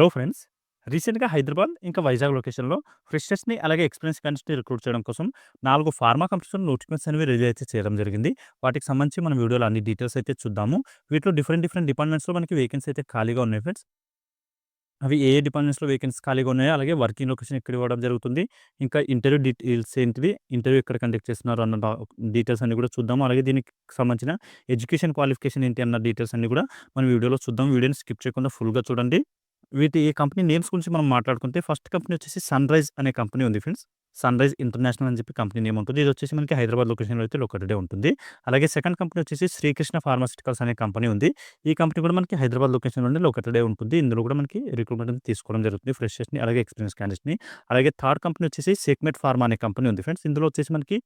Hello friends. రీసెంట్‌గా హైదరాబాద్, ఇంకా వైజాగ్ లొకేషన్‌లో ఫ్రెషర్స్‌ని అలాగే ఎక్స్‌పీరియన్స్ క్యాండిడేట్స్‌ని రిక్రూట్ చేయడం కోసం 4 ఫార్మా కంపెనీస్‌లో నోటిఫికేషన్స్ అనేవి రిలీజ్ అయితే చేయడం జరిగింది. వాటికి సంబంధించి మనం వీడియోలో అన్ని డీటెయిల్స్ అయితే చూద్దాము. వీటిలో డిఫరెంట్ డిపార్ట్మెంట్స్‌లో మనకి వేకెన్సీ అయితే ఖాళీగా ఉన్నాయి ఫ్రెండ్స్. అవి ఏ డిపార్ట్మెంట్స్‌లో వేకెన్సీ ఖాళీగా ఉన్నాయో, అలాగే వర్కింగ్ లొకేషన్ ఎక్కడ ఇవ్వడం జరుగుతుంది. ఇంకా ఇంటర్వ్యూ డీటెయిల్స్ ఏంటిది, ఇంటర్వ్యూ ఎక్కడ కండక్ట్ చేస్తున్నారు అన్న డీటెయిల్స్ అన్నీ కూడా చూద్దాము. అలాగే దీనికి సంబంధించిన ఎడ్యుకేషన్ క్వాలిఫికేషన్ ఏంటి అన్న డీటెయిల్స్ అన్నీ కూడా మనం వీడియోలో చూద్దాం. వీడియోని స్కిప్ చేయకుండా ఫుల్‌గా చూడండి. ఈ కంపెనీ నేమ్స్ గురించి మనం మాట్లాడుకుంటే ఫస్ట్ కంపెనీ వచ్చేసి సన్‌రైజ్ అనే కంపెనీ ఉంది ఫ్రెండ్స్. సన్‌రైజ్ ఇంటర్నేషనల్ అని చెప్పి కంపెనీ నేమ్ ఉంటుంది. ఇది వచ్చేసి మనకి హైదరాబాద్ లొకేషన్‌లో అయితే లొకేటెడే ఉంటుంది. అలాగే సెకండ్ కంపెనీ వచ్చేసి శ్రీకృష్ణ ఫార్మాస్యూటికల్స్ అనే కంపెనీ ఉంది. ఈ కంపెనీ కూడా మనకి హైదరాబాద్ లొకేషన్‌లోనే లొకేటెడే ఉంటుంది. ఇందులో కూడా మనకి రిక్రూట్‌మెంట్ అనేది తీసుకోవడం జరుగుతుంది. ఫ్రెషర్స్‌ని అలాగే ఎక్స్‌పీరియన్స్ క్యాండిడేట్స్‌ని. అలాగే థర్డ్ కంపెనీ వచ్చేసి సెగ్మెంట్ ఫార్మా అనే కంపెనీ ఉంది ఫ్రెండ్స్. ఇందులో వచ్చేసి మనకి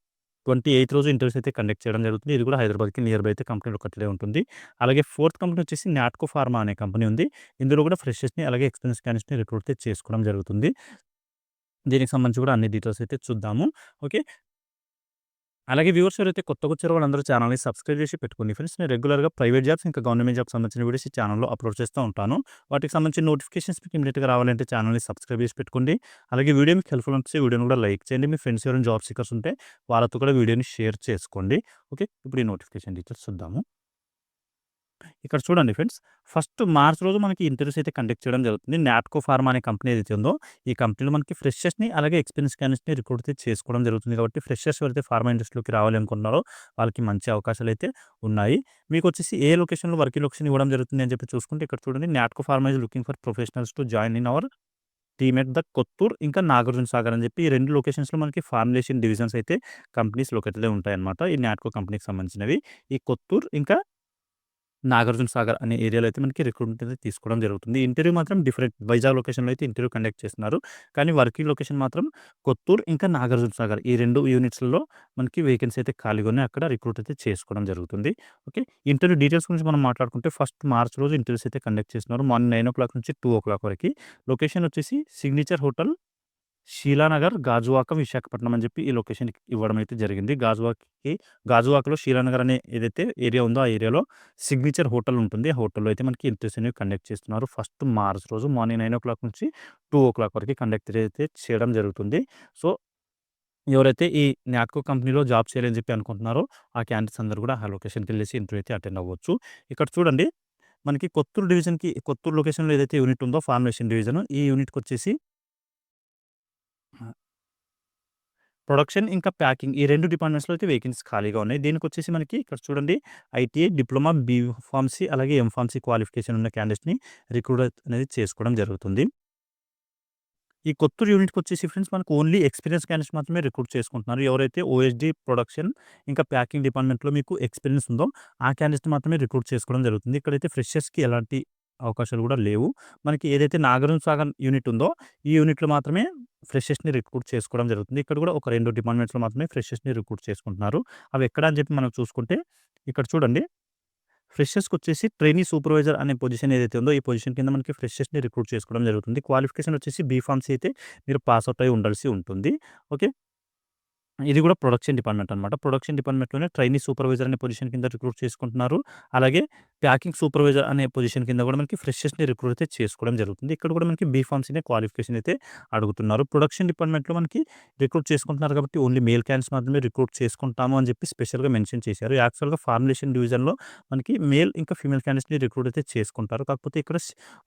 28 రోజు ఇంటర్వ్యూస్ అయితే కండక్ట్ చేయడం జరుగుతుంది. ఇది కూడా హైదరాబాద్‌కి నియర్ బై అయితే కంపెనీ లొకేటెడే ఉంటుంది. అలాగే ఫోర్త్ కంపెనీ వచ్చేసి నాట్కో ఫార్మా అనే కంపెనీ ఉంది. ఇందులో కూడా ఫ్రెషర్స్‌ని అలాగే ఎక్స్‌పీరియన్స్ క్యాండిడేట్స్‌ని రిక్రూట్ అయితే చేసుకోవడం జరుగుతుంది. దీనికి సంబంధించి కూడా అన్ని డీటెయిల్స్ అయితే చూద్దాము. ఓకే. అలాగే వ్యూవర్స్ ఎవరైతే కొత్తగా వచ్చారో వాళ్ళందరూ ఛానల్‌ని సబ్స్క్రైబ్ చేసి పెట్టుకోండి ఫ్రెండ్స్. నేను రెగ్యులర్‌గా ప్రైవేట్ జాబ్స్, ఇంకా గవర్నమెంట్ జాబ్స్ సంబంధించిన వీడియోస్ ఈ ఛానల్‌లో అప్లోడ్ చేస్తూ ఉంటాను. వాటికి సంబంధించిన నోటిఫికేషన్స్ మీకు ఇమ్మీడియేట్‌గా రావాలంటే ఛానల్‌ని సబ్స్క్రైబ్ చేసి పెట్టుకోండి. అలాగే వీడియో మీకు హెల్ప్‌ఫుల్ అనిపిస్తే వీడియోని కూడా లైక్ చేయండి. మీ ఫ్రెండ్స్ ఎవరైనా జాబ్ సీకర్స్ ఉంటే వాళ్ళతో కూడా వీడియోని షేర్ చేసుకోండి. ఓకే. ఇప్పుడు ఈ నోటిఫికేషన్ డీటెయిల్స్ చూద్దాము. ఇక్కడ చూడండి ఫ్రెండ్స్. ఫస్ట్ మార్చ్ రోజు మనకి ఇంటర్వ్యూస్ అయితే కండక్ట్ చేయడం జరుగుతుంది. నాట్కో ఫార్మా అనే కంపెనీ ఏదైతే ఉందో, ఈ కంపెనీలో మనకి ఫ్రెషర్స్‌ని అలాగే ఎక్స్‌పీరియన్స్ క్యాండిడేట్స్‌ని రిక్రూట్ అయితే చేసుకోవడం జరుగుతుంది. కాబట్టి ఫ్రెషర్స్ ఎవరైతే ఫార్మా ఇండస్ట్రీలోకి రావాలి అనుకుంటున్నారో వాళ్ళకి మంచి అవకాశాలైతే ఉన్నాయి. మీకొచ్చేసి ఏ లొకేషన్‌లో వర్కింగ్ లొకేషన్ ఇవ్వడం జరుగుతుంది అని చెప్పి చూసుకుంటే ఇక్కడ చూడండి, Natco pharma is looking for professionals to join in our team at the Kothur, ఇంకా నాగార్జున సాగర్ అని చెప్పి ఈ 2 లొకేషన్స్‌లో మనకి ఫార్ములేషన్ డివిజన్స్ అయితే కంపెనీస్ లొకేటెడే ఉంటాయన్నమాట. ఈ నాట్కో కంపెనీకి సంబంధించినవి. ఈ కొత్తూర్ ఇంకా నాగార్జున సాగర్ అనే ఏరియాలో అయితే మనకి రిక్రూట్‌మెంట్ అనేది తీసుకోవడం జరుగుతుంది. ఇంటర్వ్యూ మాత్రం డిఫరెంట్. వైజాగ్ లొకేషన్‌లో అయితే ఇంటర్వ్యూ కండక్ట్ చేస్తున్నారు. కానీ వర్కింగ్ లొకేషన్ మాత్రం కొత్తూరు, ఇంకా నాగార్జున సాగర్ ఈ 2 యూనిట్స్‌లలో మనకి వేకెన్సీ అయితే ఖాళీగా ఉన్నాయి. అక్కడ రిక్రూట్ అయితే చేసుకోవడం జరుగుతుంది. ఓకే. ఇంటర్వ్యూ డీటెయిల్స్ గురించి మనం మాట్లాడుకుంటే ఫస్ట్ మార్చ్ రోజు ఇంటర్వ్యూస్ అయితే కండక్ట్ చేస్తున్నారు. మార్నింగ్ 9:00 నుంచి 2:00 వరకి. లొకేషన్ వచ్చేసి సిగ్నేచర్ హోటల్, షీలానగర్, గాజువాక, విశాఖపట్నం అని చెప్పి ఈ లొకేషన్‌కి ఇవ్వడం అయితే జరిగింది. గాజువాకలో షీలానగర్ అనే ఏదైతే ఏరియా ఉందో ఆ ఏరియాలో సిగ్నేచర్ హోటల్ ఉంటుంది. ఆ హోటల్‌లో అయితే మనకి ఇంటర్వ్యూస్ అనేవి కండక్ట్ చేస్తున్నారు. ఫస్ట్ మార్చ్ రోజు మార్నింగ్ 9:00 నుంచి 2:00 వరకు కండక్ట్ అయితే చేయడం జరుగుతుంది. సో, ఎవరైతే ఈ న్యాట్కో కంపెనీలో జాబ్ చేయాలని చెప్పి అనుకుంటున్నారో ఆ క్యాండిడేట్స్ అందరూ కూడా ఆ లొకేషన్‌కెళ్ళేసి ఇంటర్వ్యూ అయితే అటెండ్ అవ్వచ్చు. ఇక్కడ చూడండి, మనకి కొత్తూరు లొకేషన్‌లో ఏదైతే యూనిట్ ఉందో ఫార్మేషన్ డివిజన్, ఈ యూనిట్‌కొచ్చేసి ప్రొడక్షన్, ఇంకా ప్యాకింగ్ ఈ 2 డిపార్ట్మెంట్స్‌లో అయితే వేకెన్సీస్ ఖాళీగా ఉన్నాయి. దీనికొచ్చేసి మనకి ఇక్కడ చూడండి, ఐటీఐ, డిప్లొమా, బీఫార్మసీ అలాగే ఎంఫార్మసీ క్వాలిఫికేషన్ ఉన్న క్యాండిడేట్స్‌ని రిక్రూట్ అనేది చేసుకోవడం జరుగుతుంది. ఈ కొత్తూరు యూనిట్‌కొచ్చేసి ఫ్రెండ్స్ మనకు ఓన్లీ ఎక్స్‌పీరియన్స్ క్యాండిడేట్స్ మాత్రమే రిక్రూట్ చేసుకుంటున్నారు. ఎవరైతే ఓఎస్‌డీ, ప్రొడక్షన్, ఇంకా ప్యాకింగ్ డిపార్ట్మెంట్‌లో మీకు ఎక్స్‌పీరియన్స్ ఉందో ఆ క్యాండిడేట్స్‌ని మాత్రమే రిక్రూట్ చేసుకోవడం జరుగుతుంది. ఇక్కడైతే ఫ్రెషర్స్‌కి ఎలాంటి అవకాశాలు కూడా లేవు. మనకి ఏదైతే నాగార్జున సాగర్ యూనిట్ ఉందో ఈ యూనిట్‌లో మాత్రమే ఫ్రెషర్స్‌ని రిక్రూట్ చేసుకోవడం జరుగుతుంది. ఇక్కడ కూడా ఒక 2 డిపార్ట్మెంట్స్‌లో మాత్రమే ఫ్రెషర్స్‌ని రిక్రూట్ చేసుకుంటున్నారు. అవి ఎక్కడ అని చెప్పి మనం చూసుకుంటే ఇక్కడ చూడండి, ఫ్రెషర్స్‌కొచ్చేసి ట్రైనీ సూపర్వైజర్ అనే పొజిషన్ ఏదైతే ఉందో, ఈ పొజిషన్ కింద మనకి ఫ్రెషర్స్‌ని రిక్రూట్ చేసుకోవడం జరుగుతుంది. క్వాలిఫికేషన్ వచ్చేసి బీఫార్మసీ అయితే మీరు పాస్ అవుట్ అయ్యి ఉండాల్సి ఉంటుంది. ఓకే. ఇది కూడా ప్రొడక్షన్ డిపార్ట్మెంట్ అనమాట. ప్రొడక్షన్ డిపార్ట్మెంట్‌లోనే ట్రైనీ సూపర్వైజర్ అనే పొజిషన్ కింద రిక్రూట్ చేసుకుంటున్నారు. అలాగే ప్యాకింగ్ సూపర్వైజర్ అనే పొజిషన్ కింద కూడా మనకి ఫ్రెషర్స్‌ని రిక్రూట్ అయితే చేసుకోవడం జరుగుతుంది. ఇక్కడ కూడా మనకి బీఫార్మసీనే క్వాలిఫికేషన్ అయితే అడుగుతున్నారు. ప్రొడక్షన్ డిపార్ట్మెంట్‌లో మనకి రిక్రూట్ చేసుకుంటున్నారు కాబట్టి ఓన్లీ మేల్ క్యాండిడేట్స్ మాత్రమే రిక్రూట్ చేసుకుంటాము అని చెప్పి స్పెషల్‌గా మెన్షన్ చేశారు. యాక్చువల్‌గా ఫార్ములేషన్ డివిజన్‌లో మనకి మేల్, ఇంకా ఫీమేల్ క్యాండిడేట్స్‌ని రిక్రూట్ అయితే చేసుకుంటారు. కాకపోతే ఇక్కడ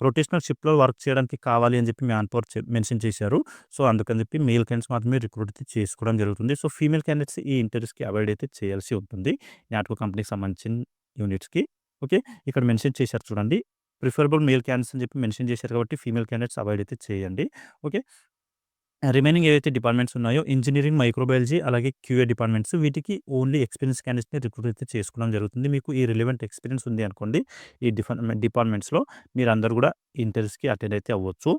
రొటేషనల్ షిఫ్ట్‌లో వర్క్ చేయడానికి కావాలి అని చెప్పి మ్యాన్ పవర్ మెన్షన్ చేశారు. సో, అందుకని చెప్పి మేల్ క్యాండిడేట్స్ మాత్రమే రిక్రూట్ అయితే చేసుకోవడం జరుగుతుంది. సో, ఫీమేల్ క్యాండిడేట్స్ ఈ ఇంటర్వ్యూస్‌కి అవాయిడ్ అయితే చేయాల్సి ఉంటుంది. నాట్కో కంపెనీకి సంబంధించిన యూనిట్స్‌కి. ఓకే. ఇక్కడ మెన్షన్ చేశారు చూడండి. ప్రిఫరబుల్ మేల్ క్యాండిడేట్స్ అని చెప్పి మెన్షన్ చేశారు కాబట్టి ఫీమేల్ క్యాండిడేట్స్ అవాయిడ్ అయితే చేయండి. ఓకే. రిమైనింగ్ ఏవైతే డిపార్ట్మెంట్స్ ఉన్నాయో ఇంజినీరింగ్, మైక్రోబయాలజీ అలాగే క్యూఏ డిపార్ట్మెంట్స్, వీటికి ఓన్లీ ఎక్స్‌పీరియన్స్ క్యాండిడేట్స్‌ని రిక్రూట్ అయితే చేసుకోవడం జరుగుతుంది. మీకు ఈ రిలవెంట్ ఎక్స్‌పీరియన్స్ ఉంది అనుకోండి, ఈ డిపార్ట్మెంట్స్‌లో మీరందరూ కూడా ఇంటర్వ్యూస్‌కి అటెండ్ అయితే అవ్వచ్చు.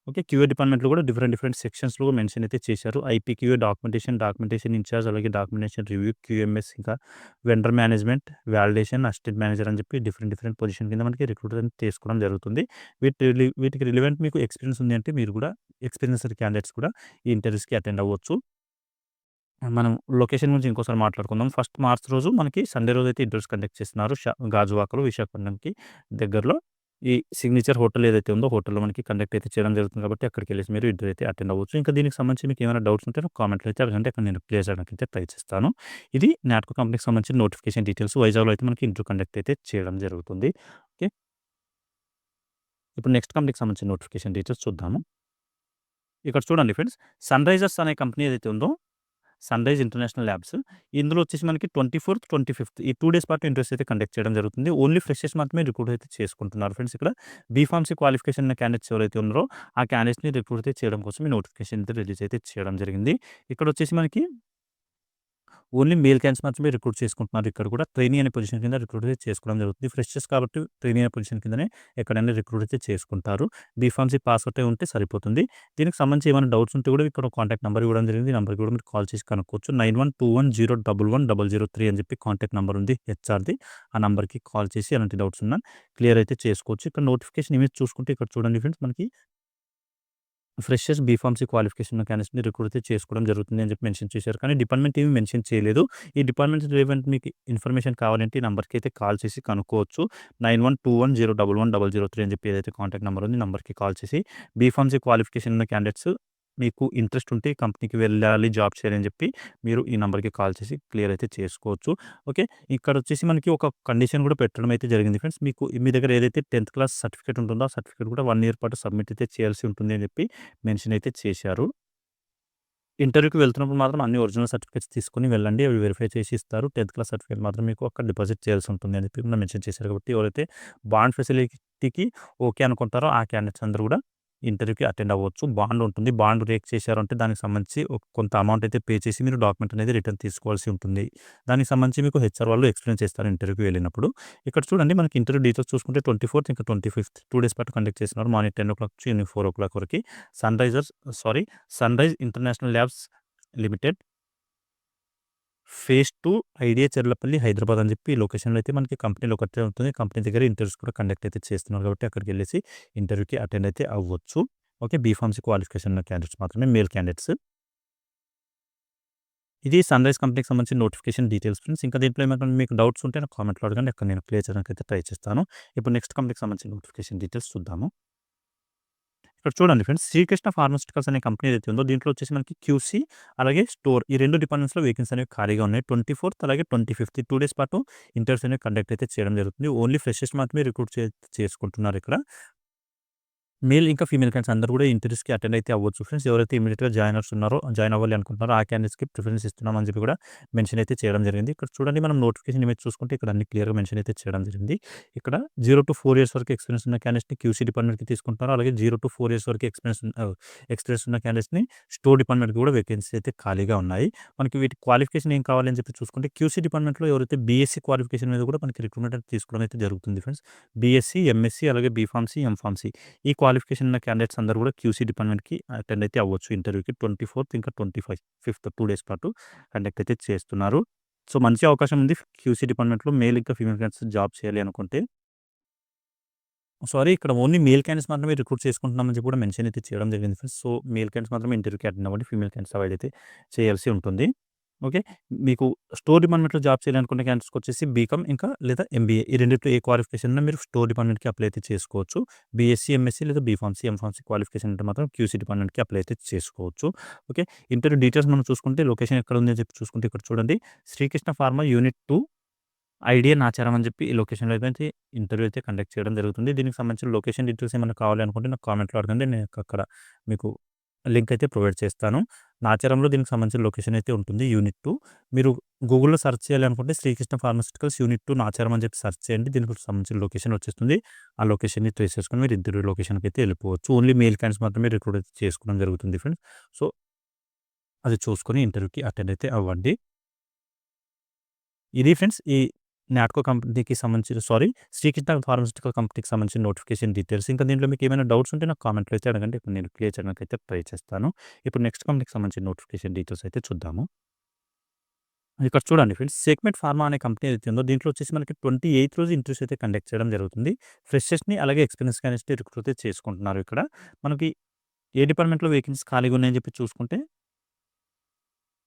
ఓకే. క్యూఏ డిపార్ట్మెంట్‌లో కూడా డిఫరెంట్ సెక్షన్స్‌లో మెన్షన్ అయితే చేశారు. ఐపీక్యూఏ డాక్యుమెంటేషన్ ఇన్‌చార్జ్, అలాగే డాక్యుమెంటేషన్ రివ్యూ, క్యూఎంఎస్, ఇంకా vendor management, validation, assistant manager అని చెప్పి డిఫరెంట్ పొజిషన్ కింద మనకి రిక్రూట్ అనేది చేసుకోవడం జరుగుతుంది. వీటికి రిలవెంట్ మీకు ఎక్స్‌పీరియన్స్ ఉంది అంటే మీరు కూడా ఎక్స్‌పీరియన్స్డ్ క్యాండిడేట్స్ కూడా ఈ ఇంటర్వ్యూస్‌కి అటెండ్ అవ్వచ్చు. మనం లొకేషన్ గురించి ఇంకోసారి మాట్లాడుకుందాం. ఫస్ట్ మార్చ్ రోజు మనకి సండే రోజైతే ఇంటర్వ్యూస్ కండక్ట్ చేస్తున్నారు. గాజువాకలో, విశాఖపట్నంకి దగ్గరలో. ఈ సిగ్నేచర్ హోటల్ ఏదైతే ఉందో హోటల్‌లో మనకి కండక్ట్ అయితే చేయడం జరుగుతుంది కాబట్టి అక్కడికెళ్ళేసి మీరు ఇంటర్వ్యూ అయితే అటెండ్ అవ్వచ్చు. ఇంకా దీనికి సంబంధించి మీకు ఏమైనా డౌట్స్ ఉంటే నాకు కామెంట్‌లో అయితే అడగండి. అక్కడ నేను క్లియర్ చేయడానికైతే ట్రై చేస్తాను. ఇది నాట్కో కంపెనీకి సంబంధించిన నోటిఫికేషన్ డీటెయిల్స్. వైజాగ్‌లో అయితే మనకి ఇంటర్వ్యూ కండక్ట్ అయితే చేయడం జరుగుతుంది. ఓకే. ఇప్పుడు నెక్స్ట్ కంపెనీకి సంబంధించిన నోటిఫికేషన్ డీటెయిల్స్ చూద్దాము. ఇక్కడ చూడండి ఫ్రెండ్స్, సన్‌రైజర్స్ అనే కంపెనీ ఏదైతే ఉందో సన్‌రైజ్ ఇంటర్నేషనల్ ల్యాబ్స్. ఇందులో వచ్చేసి మనకి 24థ్, 25థ్ ఈ 2 డేస్ పాటు ఇంటర్వ్యూస్ అయితే కండక్ట్ చేయడం జరుగుతుంది. ఓన్లీ ఫ్రెషర్స్ మాత్రమే రిక్రూట్ అయితే చేసుకుంటున్నారు ఫ్రెండ్స్ ఇక్కడ. బీఫార్మసీ క్వాలిఫికేషన్ ఉన్న క్యాండిడేట్స్ ఎవరైతే ఉన్నారో ఆ క్యాండిడేట్స్‌ని రిక్రూట్ అయితే చేయడం కోసం ఈ నోటిఫికేషన్ అయితే రిలీజ్ అయితే చేయడం జరిగింది. ఇక్కడొచ్చేసి మనకి ఓన్లీ మేల్ క్యాండిడేట్స్ మాత్రమే రిక్రూట్ చేసుకుంటున్నారు. ఇక్కడ కూడా ట్రైనీ అనే పొజిషన్ కింద రిక్రూట్ అయితే చేసుకోవడం జరుగుతుంది. ఫ్రెషర్స్ కాబట్టి ట్రైనీ అనే పొజిషన్ కిందనే ఎక్కడైనా రిక్రూట్ అయితే చేసుకుంటారు. బీఫార్మసీ పాస్ అవుటే ఉంటే సరిపోతుంది. దీనికి సంబంధించి ఏమైనా డౌట్స్ ఉంటే కూడా ఇక్కడ కాంటాక్ట్ నంబర్ ఇవ్వడం జరిగింది. ఈ నంబర్‌కి కూడా మీరు కాల్ చేసి కనుక్కోవచ్చు. 9121011003 అని చెప్పి కాంటాక్ట్ నంబర్ ఉంది హెచ్ఆర్‌ది. ఆ నంబర్‌కి కాల్ చేసి ఎలాంటి డౌట్స్ ఉన్నా క్లియర్ అయితే చేసుకోవచ్చు. ఇక్కడ నోటిఫికేషన్ ఇమేజ్ చూసుకుంటే ఇక్కడ చూడండి ఫ్రెండ్స్, మనకి ఫ్రెషర్స్ బీఫార్మసీ క్వాలిఫికేషన్ ఉన్న క్యాండిడేట్స్‌ని రిక్రూట్ అయితే చేసుకోవడం జరుగుతుంది అని చెప్పి మెన్షన్ చేశారు. కానీ డిపార్ట్మెంట్ ఏమి మెన్షన్ చేయలేదు. ఈ డిపార్ట్మెంట్ రిలవెంట్ మీకు ఇన్ఫర్మేషన్ కావాలంటే ఈ నంబర్‌కి అయితే కాల్ చేసి కనుక్కోవచ్చు. 9121011003 అని చెప్పి ఏదైతే కాంటాక్ట్ నంబర్ ఉంది, ఈ నంబర్‌కి కాల్ చేసి బీఫార్మసీ క్వాలిఫికేషన్ ఉన్న క్యాండిడేట్స్ మీకు ఇంట్రెస్ట్ ఉంటే ఈ కంపెనీకి వెళ్ళాలి, జాబ్ చేయాలి అని చెప్పి మీరు ఈ నంబర్‌కి కాల్ చేసి క్లియర్ అయితే చేసుకోవచ్చు. ఓకే. ఇక్కడొచ్చేసి మనకి ఒక కండిషన్ కూడా పెట్టడం అయితే జరిగింది ఫ్రెండ్స్. మీకు మీ దగ్గర ఏదైతే 10థ్ క్లాస్ సర్టిఫికేట్ ఉంటుందో ఆ సర్టిఫికేట్ కూడా 1 ఇయర్ పాటు సబ్మిట్ అయితే చేయాల్సి ఉంటుంది అని చెప్పి మెన్షన్ అయితే చేశారు. ఇంటర్వ్యూకి వెళ్తున్నప్పుడు మాత్రం అన్ని ఒరిజినల్ సర్టిఫికేట్స్ తీసుకొని వెళ్ళండి. అవి వెరిఫై చేసి ఇస్తారు. 10థ్ క్లాస్ సర్టిఫికేట్ మాత్రం మీకు అక్కడ డిపాజిట్ చేయాల్సి ఉంటుంది అని చెప్పి కూడా మెన్షన్ చేశారు. కాబట్టి ఎవరైతే బాండ్ ఫెసిలిటీకి ఓకే అనుకుంటారో ఆ క్యాండిడేట్స్ అందరూ కూడా ఇంటర్వ్యూకి అటెండ్ అవ్వచ్చు. బాండ్ ఉంటుంది. బాండ్ రేక్ చేశారు అంటే దానికి సంబంధించి కొంత అమౌంట్ అయితే పే చేసి మీరు డాక్యుమెంట్ అనేది రిటర్న్ తీసుకోవాల్సి ఉంటుంది. దానికి సంబంధించి మీకు హెచ్ఆర్ వాళ్ళు ఎక్స్‌ప్లెయిన్ చేస్తారు ఇంటర్వ్యూకి వెళ్ళినప్పుడు. ఇక్కడ చూడండి, మనకి ఇంటర్వ్యూ డీటెయిల్స్ చూసుకుంటే 24థ్ ఇంకా 25థ్ 2 డేస్ పాటు కండక్ట్ చేస్తున్నారు. మార్నింగ్ 10:00 నుంచి ఈవినింగ్ 4:00 వరకి. Sunrisers sorry Sunrise international labs limited, phase 2, IDA Cherlapalli, Hyderabad అని చెప్పి ఈ లొకేషన్‌లో అయితే మనకి కంపెనీ లొకేట్ ఉంటుంది. కంపెనీ దగ్గర ఇంటర్వ్యూస్ కూడా కండక్ట్ అయితే చేస్తున్నారు కాబట్టి అక్కడికెళ్ళేసి ఇంటర్వ్యూకి అటెండ్ అయితే అవ్వచ్చు. ఓకే. బీఫార్మసీ క్వాలిఫికేషన్ ఉన్న క్యాండిడేట్స్ మాత్రమే, మేల్ క్యాండిడేట్స్. ఇది సన్‌రైజ్ కంపెనీకి సంబంధించిన నోటిఫికేషన్ డీటెయిల్స్ ఫ్రెండ్స్. ఇంకా దీంట్లో ఏమైనా మీకు డౌట్స్ ఉంటే నాకు కామెంట్‌లో అడగండి. అక్కడ నేను క్లియర్ చేయడానికైతే ట్రై చేస్తాను. ఇప్పుడు నెక్స్ట్ కంపెనీకి సంబంధించిన నోటిఫికేషన్ డీటెయిల్స్ చూద్దాము. ఇక్కడ చూడండి ఫ్రెండ్స్, శ్రీకృష్ణ ఫార్మాస్యూటికల్స్ అనే కంపెనీ ఏదైతే ఉందో దీంట్లో వచ్చేసి మనకి క్యూసీ అలాగే స్టోర్ ఈ 2 డిపార్ట్మెంట్స్‌లో వేకెన్సీ అనేవి ఖాళీగా ఉన్నాయి. 24థ్ అలాగే 25థ్ 2 డేస్ పాటు ఇంటర్వ్యూస్ అనేవి కండక్ట్ అయితే చేయడం జరుగుతుంది. ఓన్లీ ఫ్రెషర్స్ మాత్రమే రిక్రూట్ చేసుకుంటున్నారు ఇక్కడ. మేల్ ఇంకా ఫీమేల్ క్యాండిడేట్స్ అందరూ కూడా ఇంటర్వ్యూస్‌కి అటెండ్ అయితే అవ్వచ్చు ఫ్రెండ్స్. ఎవరైతే ఇమ్మీడియేట్‌గా జాయినర్స్ ఉన్నారో, జాయిన్ అవ్వాలి అనుకుంటున్నారో ఆ క్యాండిడేట్స్‌కి ప్రిఫరెన్స్ ఇస్తున్నాం అని చెప్పి కూడా మెన్షన్ అయితే చేయడం జరిగింది. ఇక్కడ చూడండి, మనం నోటిఫికేషన్ ఇమేజ్ చూసుకుంటే ఇక్కడ అన్ని క్లియర్‌గా మెన్షన్ అయితే చేయడం జరిగింది. ఇక్కడ 0-4 ఇయర్స్ వరకు ఎక్స్‌పీరియన్స్ ఉన్న క్యాండిడేట్స్‌ని క్యూసీ డిపార్ట్మెంట్‌కి తీసుకుంటున్నారు. అలాగే 0-4 ఇయర్స్ వరకు ఎక్స్‌పీరియన్స్ ఉన్న క్యాండిడేట్స్‌ని స్టోర్ డిపార్ట్మెంట్‌కి కూడా వేకెన్సీ అయితే ఖాళీగా ఉన్నాయి. మనకి వీటి క్వాలిఫికేషన్ ఏం కావాలి అని చెప్పి చూసుకుంటే క్యూసీ డిపార్ట్మెంట్‌లో ఎవరైతే బీఎస్సీ క్వాలిఫికేషన్ మీద కూడా మనకి రిక్రూట్‌మెంట్ అయితే తీసుకోవడం అయితే జరుగుతుంది ఫ్రెండ్స్. బీఎస్సీ, ఎంఎస్సీ అలాగే బీఫార్మసీ, ఎంఫార్మసీ ఈ క్వాలిఫికేషన్ ఉన్న క్యాండిడేట్స్ అందరూ కూడా క్యూసీ డిపార్ట్మెంట్‌కి అటెండ్ అయితే అవ్వచ్చు ఇంటర్వ్యూకి. 24థ్ ఇంకా 25థ్ 2 డేస్ పాటు కండక్ట్ అయితే చేస్తున్నారు. సో, మంచి అవకాశం ఉంది క్యూసీ డిపార్ట్మెంట్‌లో మేల్ ఇంకా ఫీమేల్ క్యాండిడేట్స్ జాబ్ చేయాలి అనుకుంటే. సారీ, ఇక్కడ ఓన్లీ మేల్ క్యాండిడేట్స్ మాత్రమే రిక్రూట్ చేసుకుంటున్నామని చెప్పి కూడా మెన్షన్ అయితే చేయడం జరిగింది ఫ్రెండ్స్. సో, మేల్ క్యాండిడేట్స్ మాత్రమే ఇంటర్వ్యూకి అటెండ్ అవ్వండి. ఫీమేల్ క్యాండిడేట్స్ అవాయిడ్ అయితే చేయాల్సి ఉంటుంది. ఓకే. మీకు స్టోర్ డిపార్ట్మెంట్‌లో జాబ్ చేయాలనుకునే క్యాండిడేట్స్‌కొచ్చేసి బీకామ్ ఇంకా లేదా ఎంబీఏ ఈ రెండిట్లో ఏ క్వాలిఫికేషన్ ఉన్నా మీరు స్టోర్ డిపార్ట్మెంట్‌కి అప్లై అయితే చేసుకోవచ్చు. బీఎస్సీ, ఎంఎస్సీ లేదా బీఫార్మసీ, ఎంఫార్మసీ క్వాలిఫికేషన్ ఉంటే మాత్రం క్యూసీ డిపార్ట్మెంట్‌కి అప్లై అయితే చేసుకోవచ్చు. ఓకే. ఇంటర్వ్యూ డీటెయిల్స్ మనం చూసుకుంటే లొకేషన్ ఎక్కడ ఉంది అని చెప్పి చూసుకుంటే ఇక్కడ చూడండి, Srikrishna pharma unit 2 IDA Nacharam అని చెప్పి ఈ లొకేషన్‌లో అయితే ఇంటర్వ్యూ అయితే కండక్ట్ చేయడం జరుగుతుంది. దీనికి సంబంధించిన లొకేషన్ డీటెయిల్స్ ఏమైనా కావాలి అనుకుంటే నాకు కామెంట్‌లో అడగండి. నేను అక్కడ మీకు లింక్ అయితే ప్రొవైడ్ చేస్తాను. నాచారంలో దీనికి సంబంధించిన లొకేషన్ అయితే ఉంటుంది యూనిట్ 2. మీరు గూగుల్‌లో సెర్చ్ చేయాలి అనుకుంటే శ్రీకృష్ణ ఫార్మాస్యూటికల్స్ యూనిట్ 2 నాచారం అని చెప్పి సెర్చ్ చేయండి. దీనికి సంబంధించిన లొకేషన్ వచ్చేస్తుంది. ఆ లొకేషన్‌ని ట్రేస్ చేసుకొని మీరు ఇంటర్వ్యూ లొకేషన్‌కి అయితే వెళ్ళిపోవచ్చు. ఓన్లీ మేల్ క్యాండిడేట్స్ మాత్రమే రిక్రూట్ అయితే చేసుకోవడం జరుగుతుంది ఫ్రెండ్స్. సో, అది చూసుకొని ఇంటర్వ్యూకి అటెండ్ అయితే అవ్వండి. ఇది ఫ్రెండ్స్ ఈ నాట్కో కంపెనీకి సంబంధించిన శ్రీకృష్ణ ఫార్మాస్యూటికల్ కంపెనీకి సంబంధించిన నోటిఫికేషన్ డీటెయిల్స్. ఇంకా దీంట్లో మీకు ఏమైనా డౌట్స్ ఉంటే నాకు కామెంట్‌లో అయితే అడగండి. ఇప్పుడు నేను క్లియర్ చేయడానికైతే ట్రై చేస్తాను. ఇప్పుడు నెక్స్ట్ కంపెనీకి సంబంధించిన నోటిఫికేషన్ డీటెయిల్స్ అయితే చూద్దాము. ఇక్కడ చూడండి ఫ్రెండ్స్, సెగ్మెంట్ ఫార్మా అనే కంపెనీ ఏదైతే ఉందో దీంట్లో వచ్చేసి మనకి 28th రోజు ఇంటర్వ్యూస్ అయితే కండక్ట్ చేయడం జరుగుతుంది. ఫ్రెషర్స్‌ని అలాగే ఎక్స్‌పీరియన్స్ క్యాండిడేట్స్‌ని రిక్రూట్ అయితే చేసుకుంటున్నారు ఇక్కడ. మనకి ఏ డిపార్ట్మెంట్‌లో వేకెన్సీస్ ఖాళీగా ఉన్నాయని చెప్పి చూసుకుంటే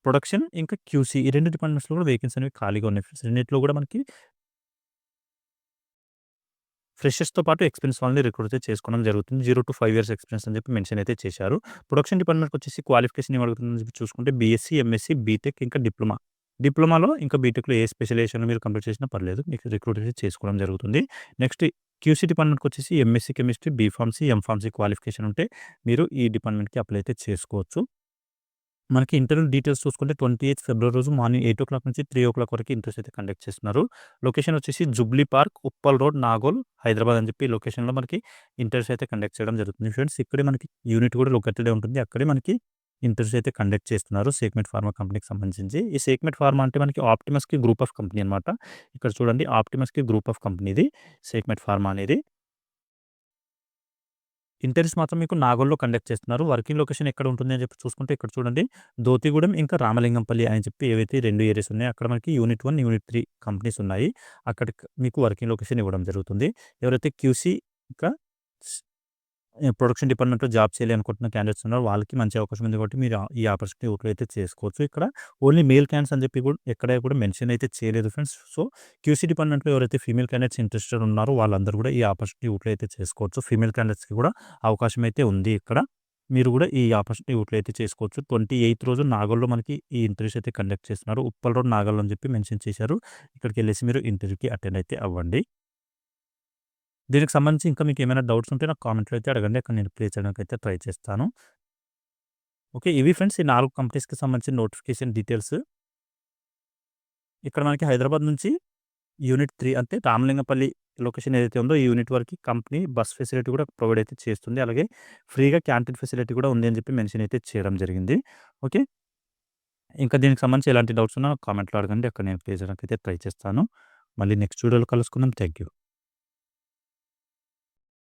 ప్రొడక్షన్ ఇంకా క్యూసీ ఈ 2 డిపార్ట్మెంట్స్‌లో కూడా వేకెన్సీ అనేవి ఖాళీగా ఉన్నాయి ఫ్రెండ్స్. రెండిట్లో కూడా మనకి ఫ్రెషర్స్‌తో పాటు ఎక్స్‌పీరియన్స్ వాళ్ళని రిక్రూట్ అయితే చేసుకోవడం జరుగుతుంది. 0-5 ఇయర్స్ ఎక్స్‌పీరియన్స్ అని చెప్పి మెన్షన్ అయితే చేశారు. ప్రొడక్షన్ డిపార్ట్మెంట్‌కొచ్చేసి క్వాలిఫికేషన్ ఏం అడుగుతుందని చెప్పి చూసుకుంటే బీఎస్సీ, ఎంఎస్సీ, బీటెక్ ఇంకా డిప్లొమా. డిప్లొమాలో ఇంకా బీటెక్‌లో ఏ స్పెషలైజేషన్ మీరు కంప్లీట్ చేసినా పర్లేదు. మీకు రిక్రూట్ అయితే చేసుకోవడం జరుగుతుంది. నెక్స్ట్ క్యూసీ డిపార్ట్మెంట్‌కొచ్చేసి MSc chemistry, B pharmacy, M pharmacy qualification ఉంటే మీరు ఈ డిపార్ట్మెంట్‌కి అప్లై అయితే చేసుకోవచ్చు. మనకి ఇంటర్వ్యూ డీటెయిల్స్ చూసుకుంటే 28 ఫిబ్రవరి రోజు మార్నింగ్ 8:00 నుంచి 3:00 వరకు ఇంటర్వ్యూస్ అయితే కండక్ట్ చేస్తున్నారు. లొకేషన్ వచ్చేసి Jubilee park, Uppal road, Nagole, Hyderabad అని చెప్పి లొకేషన్‌లో మనకి ఇంటర్వ్యూస్ అయితే కండక్ట్ చేయడం జరుగుతుంది ఫ్రెండ్స్. ఇక్కడే మనకి యూనిట్ కూడా లొకేటెడే ఉంటుంది. అక్కడే మనకి ఇంటర్వ్యూస్ అయితే కండక్ట్ చేస్తున్నారు. సేక్మెట్ ఫార్మా కంపెనీకి సంబంధించి. ఈ సేక్మెట్ ఫార్మా అంటే మనకి ఆప్టిమస్‌కి గ్రూప్ ఆఫ్ కంపెనీ అనమాట. ఇక్కడ చూడండి ఆప్టిమస్‌కి గ్రూప్ ఆఫ్ కంపెనీ ఇది సేక్మెట్ ఫార్మా అనేది. ఇంటర్వ్యూస్ మాత్రం మీకు నాగోల్‌లో కండక్ట్ చేస్తున్నారు. వర్కింగ్ లొకేషన్ ఎక్కడ ఉంటుంది అని చెప్పి చూసుకుంటే ఇక్కడ చూడండి దోతిగూడెం ఇంకా రామలింగంపల్లి అని చెప్పి ఏవైతే 2 ఏరియాస్ ఉన్నాయో అక్కడ మనకి యూనిట్ 1, యూనిట్ 3 కంపెనీస్ ఉన్నాయి. అక్కడికి మీకు వర్కింగ్ లొకేషన్ ఇవ్వడం జరుగుతుంది. ఎవరైతే క్యూసీ ఇంకా ప్రొడక్షన్ డిపార్ట్మెంట్‌లో జాబ్ చేయాలి అనుకుంటున్న క్యాండిడేట్స్ ఉన్నారో వాళ్ళకి మంచి అవకాశం ఉంది కాబట్టి మీరు ఈ ఆపర్చునిటీ యూటిలైజ్ అయితే చేసుకోవచ్చు. ఇక్కడ ఓన్లీ మేల్ క్యాండిడేట్స్ అని చెప్పి కూడా ఎక్కడ కూడా మెన్షన్ అయితే చేయలేదు ఫ్రెండ్స్. సో, క్యూసీ డిపార్ట్మెంట్‌లో ఎవరైతే ఫీమేల్ క్యాండిడేట్స్ ఇంట్రెస్టెడ్ ఉన్నారో వాళ్ళందరూ కూడా ఈ ఆపర్చునిటీ యూటిలైజ్ అయితే చేసుకోవచ్చు. ఫీమేల్ క్యాండిడేట్స్‌కి కూడా అవకాశం అయితే ఉంది ఇక్కడ. మీరు కూడా ఈ ఆపర్చునిటీ యూటిలైజ్ అయితే చేసుకోవచ్చు. 28థ్ రోజు నాగోల్‌లో మనకి ఈ ఇంటర్వ్యూస్ అయితే కండక్ట్ చేస్తున్నారు. ఉప్పల్ రోడ్, నాగోల్ అని చెప్పి మెన్షన్ చేశారు. ఇక్కడికెళ్ళేసి మీరు ఇంటర్వ్యూకి అటెండ్ అయితే అవ్వండి. దీనికి సంబంధించి ఇంకా మీకేమైనా డౌట్స్ ఉంటే నాకు కామెంట్‌లో అయితే అడగండి. అక్కడ నేను ప్లే చేయడానికైతే ట్రై చేస్తాను. ఓకే. ఇవి ఫ్రెండ్స్ ఈ 4 కంపెనీస్‌కి సంబంధించిన నోటిఫికేషన్ డీటెయిల్స్. ఇక్కడ మనకి హైదరాబాద్ నుంచి యూనిట్ 3 అంటే రామలింగపల్లి లొకేషన్ ఏదైతే ఉందో ఈ యూనిట్ వరకి కంపెనీ బస్ ఫెసిలిటీ కూడా ప్రొవైడ్ అయితే చేస్తుంది. అలాగే ఫ్రీగా క్యాంటీన్ ఫెసిలిటీ కూడా ఉంది అని చెప్పి మెన్షన్ అయితే చేయడం జరిగింది. ఓకే. ఇంకా దీనికి సంబంధించి ఎలాంటి డౌట్స్ ఉన్నా కామెంట్‌లో అడగండి. అక్కడ నేను క్లియర్ చేయడానికైతే ట్రై చేస్తాను. మళ్ళీ నెక్స్ట్ వీడియోలో కలుసుకుందాం. Thank you.